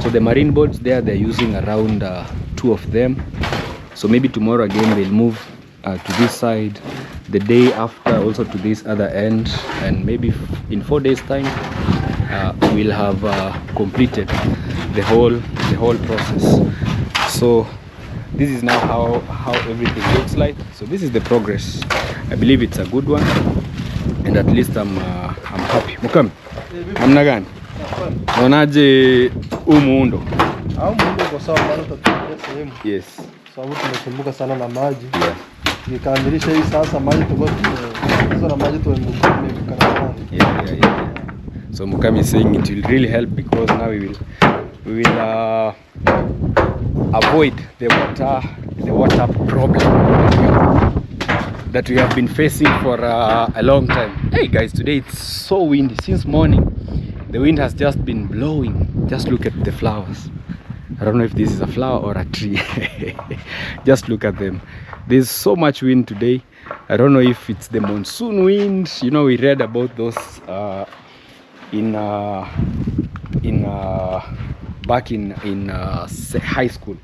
So the marine boards there, they're using around 2 of them. So maybe tomorrow again they'll move to this side, the day after also to this other end, and maybe in 4 days time we'll have completed the whole process. So this is now how everything looks like. So this is the progress. I believe it's a good one, and at least I'm happy. Mukami, namna gani? Unaonaje huu muundo? Au muundo kwa sawa bado tutatumia sehemu. Yes. Sababu tumesumbuka sana na maji. Yeah. Nikamilisha hii sasa maji tuko na maji tumekana. Yeah. So Mukami is saying it will really help, because now we will avoid the water problem that we have been facing for a long time. Hey guys, today it's so windy. Since morning the wind has just been blowing. Just look at the flowers. I don't know if this is a flower or a tree. Just look at them. There's so much wind today. I don't know if it's the monsoon wind. You know, we read about those back in high school.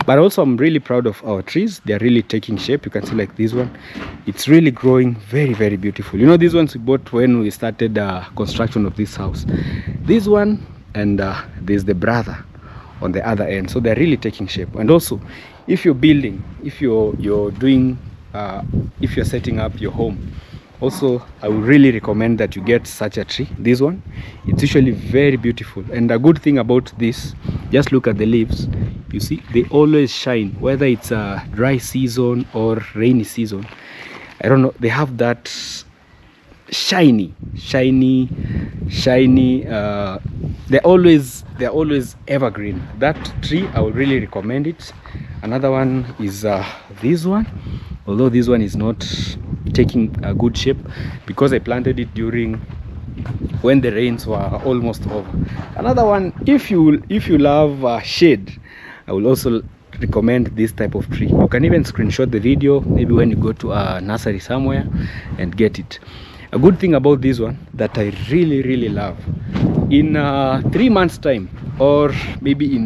But also I'm really proud of our trees. They are really taking shape. You can see like this one, it's really growing very, very beautiful. You know, these ones we bought when we started construction of this house. This one, and there's the brother on the other end. So they're really taking shape. And also, if you're building, if you're doing if you're setting up your home, also I would really recommend that you get such a tree. This one, it's usually very beautiful. And a good thing about this, just look at the leaves. You see, they always shine, whether it's a dry season or rainy season. I don't know, they have that shiny they're always evergreen. That tree, I would really recommend it. Another one is this one, although this one is not taking a good shape, because I planted it during when the rains were almost over. Another one, if you love shade, I will also recommend this type of tree. You can even screenshot the video, maybe when you go to a nursery somewhere, and get it. A good thing about this one that I really love, in 3 months time, or maybe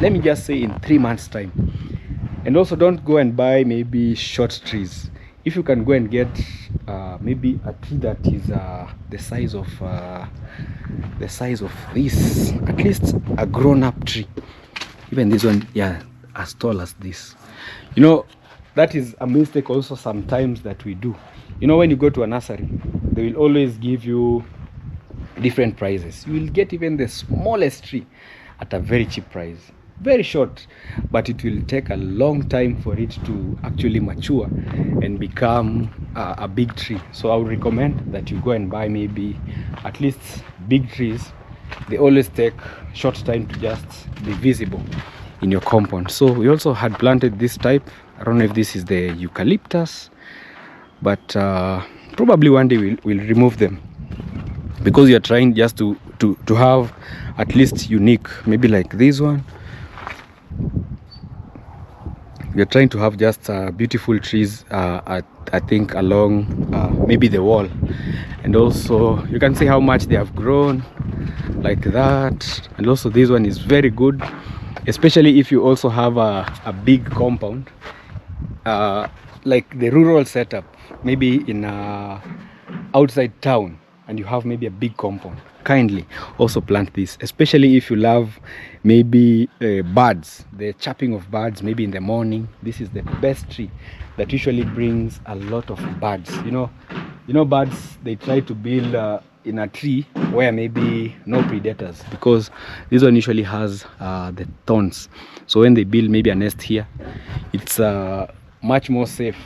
let me just say in 3 months time. And also, don't go and buy maybe short trees. If you can go and get maybe a tree that is the size of this, at least a grown-up tree. Even this one, yeah, as tall as this. You know, that is a mistake also sometimes that we do. You know, when you go to a nursery, they will always give you different prices. You will get even the smallest tree at a very cheap price, very short, but it will take a long time for it to actually mature and become a big tree. So I would recommend that you go and buy maybe at least big trees. They always take short time to just be visible in your compound. So we also had planted this type. I don't know if this is the eucalyptus, but probably one day we'll remove them, because you're trying just to have at least unique, maybe like this one. We're trying to have just beautiful trees I think along maybe the wall. And also you can see how much they have grown like that. And also this one is very good, especially if you also have a big compound, like the rural setup, maybe in outside town, and you have maybe a big compound. Kindly also plant this, especially if you love maybe birds, the chirping of birds, maybe in the morning. This is the best tree that usually brings a lot of birds. You know birds, they try to build in a tree where maybe no predators, because this one usually has the thorns. So when they build maybe a nest here, it's much more safe,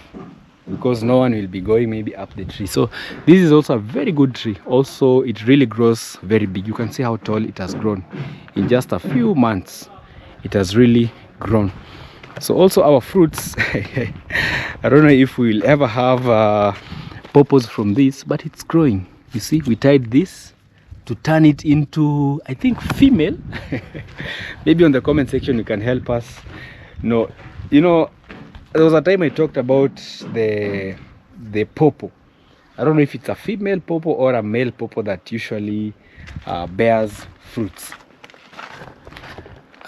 because no one will be going maybe up the tree. So this is also a very good tree. Also, it really grows very big. You can see how tall it has grown in just a few months. It has really grown. So also our fruits, I don't know if we will ever have purpose from this, but it's growing. You see, we tied this to turn it into, I think, female. Maybe on the comment section you can help us. No, you know, there was a time I talked about the popo. I don't know if it's a female popo or a male popo that usually bears fruits.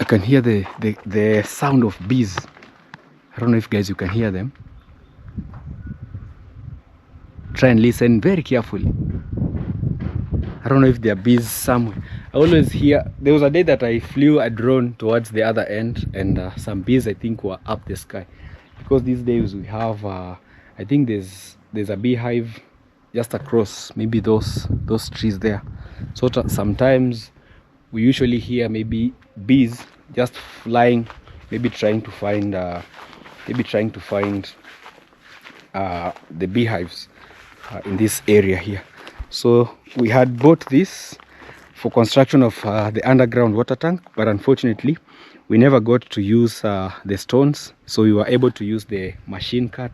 I can hear the sound of bees. I don't know if guys you can hear them. Try and listen very carefully. I don't know if there are bees somewhere. I always hear, there was a day that I flew a drone towards the other end, and some bees I think were up the sky, because these days we have I think there's a beehive just across maybe those trees there. So sometimes we usually hear maybe bees just flying, maybe trying to find the beehives in this area here. So we had bought this for construction of the underground water tank, but unfortunately we never got to use the stones, so we were able to use the machine cut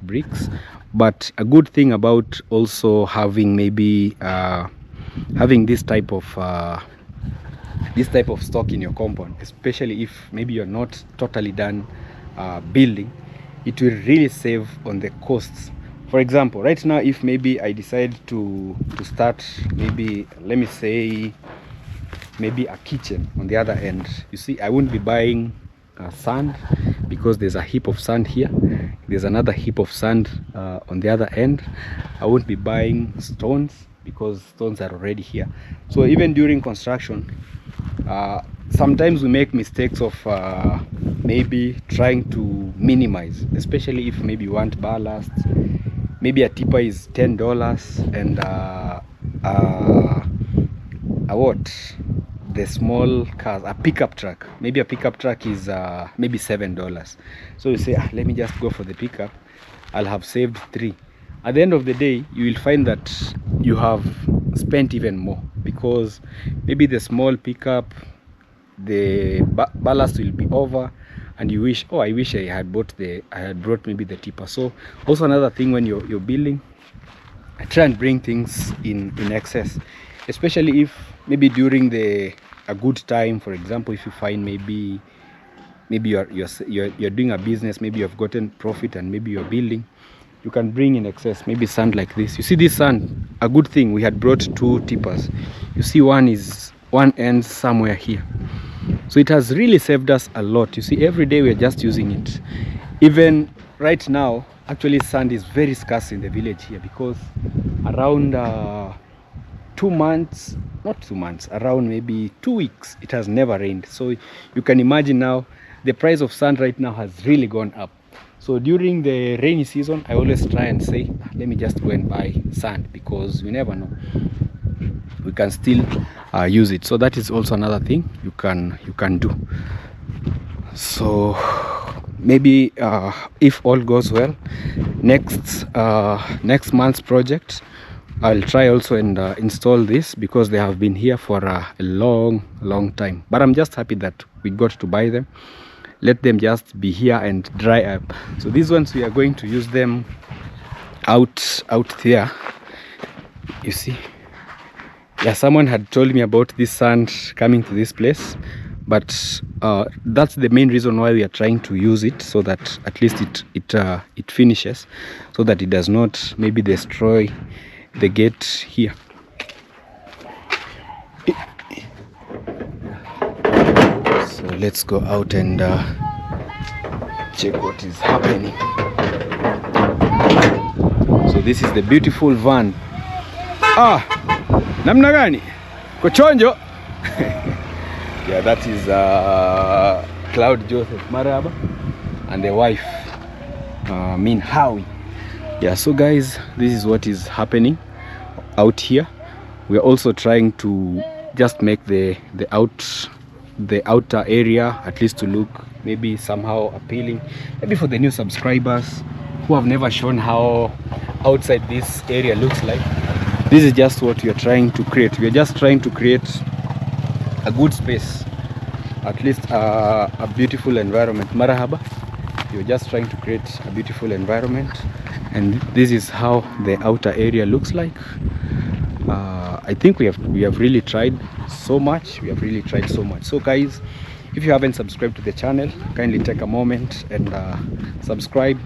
bricks. But a good thing about also having maybe having this type of stock in your compound, especially if maybe you're not totally done building, it will really save on the costs. For example, right now, if maybe I decide to start, maybe let me say maybe a kitchen on the other end, you see, I wouldn't be buying sand, because there's a heap of sand here, there's another heap of sand on the other end. I won't be buying stones, because stones are already here. So even during construction, sometimes we make mistakes of maybe trying to minimize, especially if maybe you want ballast. Maybe a tipper is $10, and the small cars, a pickup truck, maybe a pickup truck is maybe $7. So you say, let me just go for the pickup, I'll have saved $3. At the end of the day, you will find that you have spent even more, because maybe the small pickup, the ballast will be over, and you wish, I wish I had brought maybe the tipper. So also another thing, when you're building, I try and bring things in excess, especially if maybe during a good time. For example, if you find maybe you're doing a business, maybe you've gotten profit and maybe you're building, you can bring in excess, maybe sand like this. You see this sand, a good thing, we had brought 2 tippers. You see one ends somewhere here, so it has really saved us a lot. You see, every day we're just using it. Even right now, actually sand is very scarce in the village here, because around 2 months, not 2 months, around maybe 2 weeks, it has never rained. So you can imagine now the price of sand right now has really gone up. So during the rainy season, I always try and say, let me just go and buy sand, because we never know, we can still use it. So that is also another thing you can do. So maybe if all goes well, next month's project, I'll try also and install this, because they have been here for a long time. But I'm just happy that we got to buy them. Let them just be here and dry up. So these ones, we are going to use them out there. You see, yeah, someone had told me about this sand coming to this place, but that's the main reason why we are trying to use it, so that at least it finishes, so that it does not maybe destroy the gate here. So let's go out and check what is happening. So this is the beautiful van. Namna gani? Kochonjo. Yeah, that is Cloud Joseph Maraba and the wife Min Howie. Yeah, so guys, this is what is happening out here. We are also trying to just make the outer area at least to look maybe somehow appealing, maybe for the new subscribers who have never shown how outside this area looks like. This is just what we are trying to create. We are just trying to create a good space, at least a beautiful environment. Marahaba. You're just trying to create a beautiful environment, and this is how the outer area looks like. I think we have really tried so much. So guys, If you haven't subscribed to the channel, kindly take a moment and subscribe.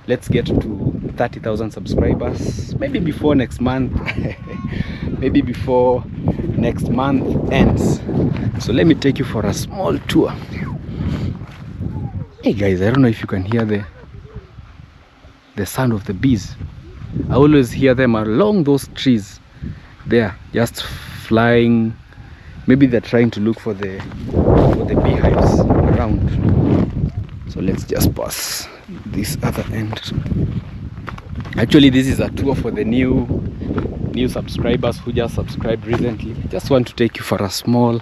Let's get to 30,000 subscribers, maybe before next month. Maybe before next month ends. So let me take you for a small tour. Hey guys, I don't know if you can hear the sound of the bees. I always hear them along those trees there, just flying. Maybe they're trying to look for the beehives around. So let's just pass this other end. Actually, this is a tour for the new subscribers who just subscribed recently. Just want to take you for a small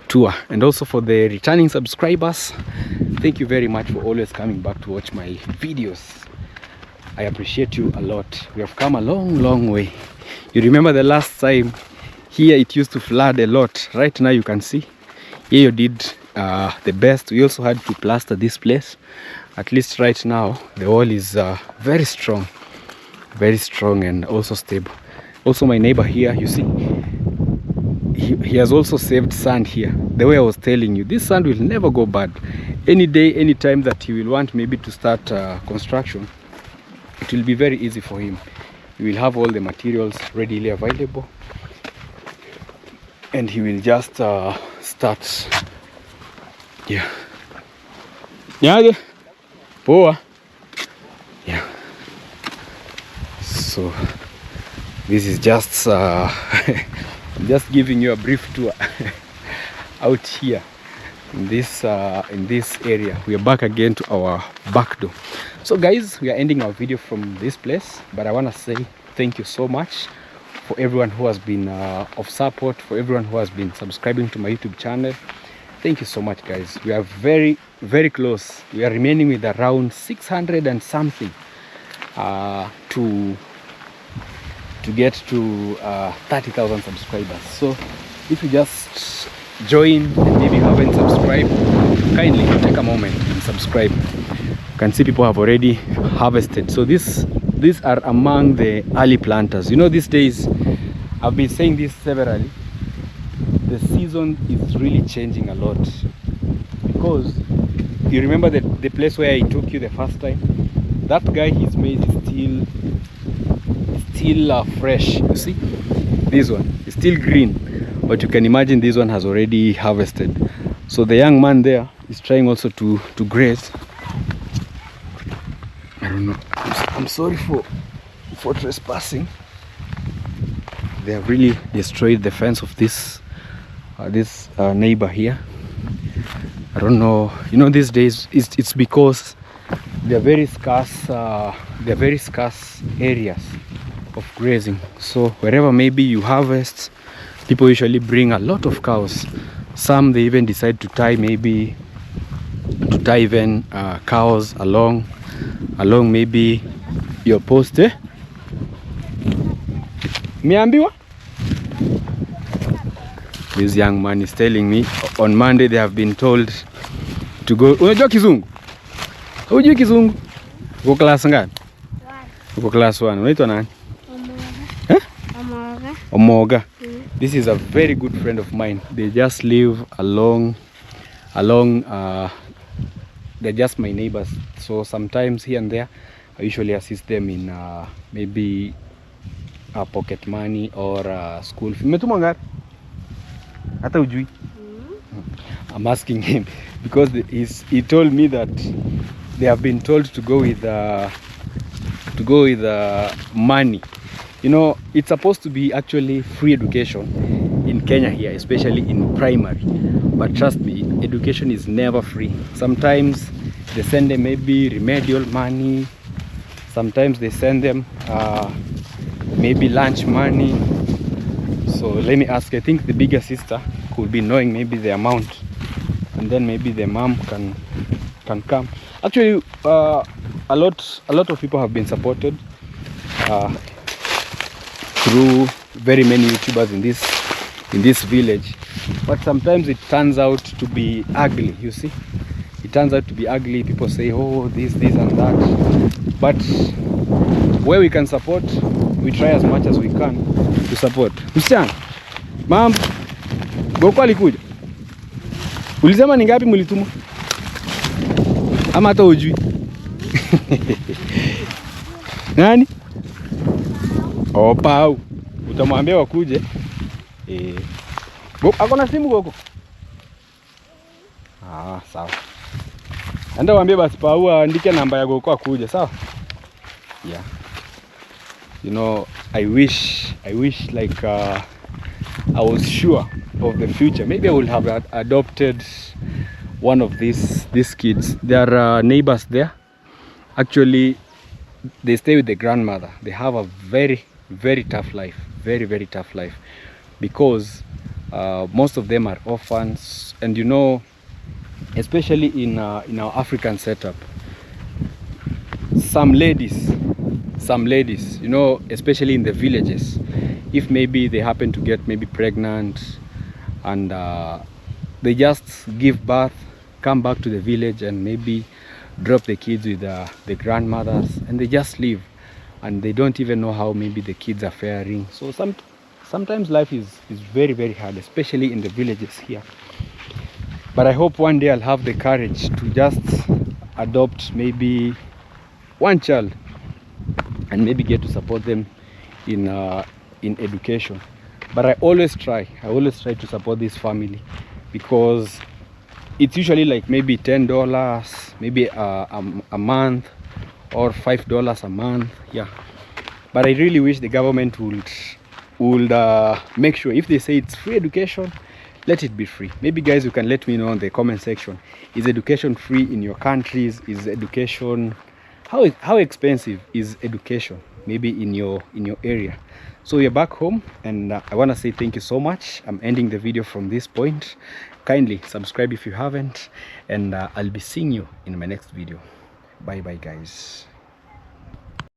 tour. And also for the returning subscribers, thank you very much for always coming back to watch my videos. I appreciate you a lot. We have come a long way. You remember the last time here it used to flood a lot. Right now you can see here you did the best. We also had to plaster this place. At least right now the wall is very strong and also stable. Also my neighbor here, you see, he has also saved sand here. The way I was telling you, this sand will never go bad. Any day, any time that he will want maybe to start construction, it will be very easy for him. He will have all the materials readily available and he will just start. Yeah. Yeah. Poa. Yeah. So this is just I'm just giving you a brief tour out here in this area. We are back again to our back door. So guys, we are ending our video from this place, but I want to say thank you so much for everyone who has been of support, for everyone who has been subscribing to my YouTube channel. Thank you so much guys. We are very close. We are remaining with around 600 and something to get to 30,000 subscribers. So if you just join and maybe you haven't subscribed, kindly take a moment and subscribe. You can see people have already harvested. So these are among the early planters. You know, these days, I've been saying this severally, the season is really changing a lot. Because you remember the place where I took you the first time, that guy, his maize is still fresh. You see, this one is still green, but you can imagine this one has already harvested. So the young man there is trying also to graze. I don't know, I'm sorry for trespassing. They have really destroyed the fence of this neighbor here. I don't know, you know, these days it's because they are very scarce areas of grazing. So wherever maybe you harvest, people usually bring a lot of cows. Some they even decide to tie even cows along maybe your post. Miambiwa? This young man is telling me on Monday they have been told to go. Unajua kizungu? Unajua kizungu? Uko class ngapi? 1. Uko class 1. Unaitwa nani? Omoga. Omoga. This is a very good friend of mine. They just live along they're just my neighbors. So sometimes here and there I usually assist them in maybe pocket money or school fee. Umetuma ngapi? Hata ujui? I'm asking him because he told me that they have been told to go with money. You know, it's supposed to be actually free education in Kenya here, especially in primary. But trust me, education is never free. Sometimes they send them maybe remedial money. Sometimes they send them maybe lunch money. So let me ask, I think the bigger sister could be knowing maybe the amount, and then maybe the mom can come. Actually, a lot of people have been supported through very many YouTubers in this village, but sometimes it turns out to be ugly. You see, it turns out to be ugly. People say, oh, this and that, but where we can support, we try as much as we can to support. Msichana, mam, goko alikuja. Ulisema ni ngapi mlituma? Ama hata hujui? Nani? Pau. Utamwambia wakuje. Ako na simu huko. Sawa. Enda waambie basi Pau aandike namba ya Goko akuje, sawa? Yeah. You know, I wish like I was sure of the future. Maybe I would have adopted one of these kids. There are neighbors there. Actually, they stay with the grandmother. They have a very tough life, very tough life, because most of them are orphans. And you know, especially in our African setup, some ladies, you know, especially in the villages, if maybe they happen to get maybe pregnant and they just give birth, come back to the village and maybe drop the kids with the grandmothers, and they just leave, and they don't even know how maybe the kids are faring. So sometimes life is very hard, especially in the villages here. But I hope one day I'll have the courage to just adopt maybe one child and maybe get to support them in education. But I always try to support this family, because it's usually like maybe $10 maybe a month, or $5 a month. Yeah, but I really wish the government would make sure, if they say it's free education, let it be free. Maybe guys, you can let me know in the comment section, is education free in your countries? Is education, how expensive is education maybe in your area? So we're back home, and I want to say thank you so much. I'm ending the video from this point. Kindly subscribe if you haven't, and I'll be seeing you in my next video. Bye guys.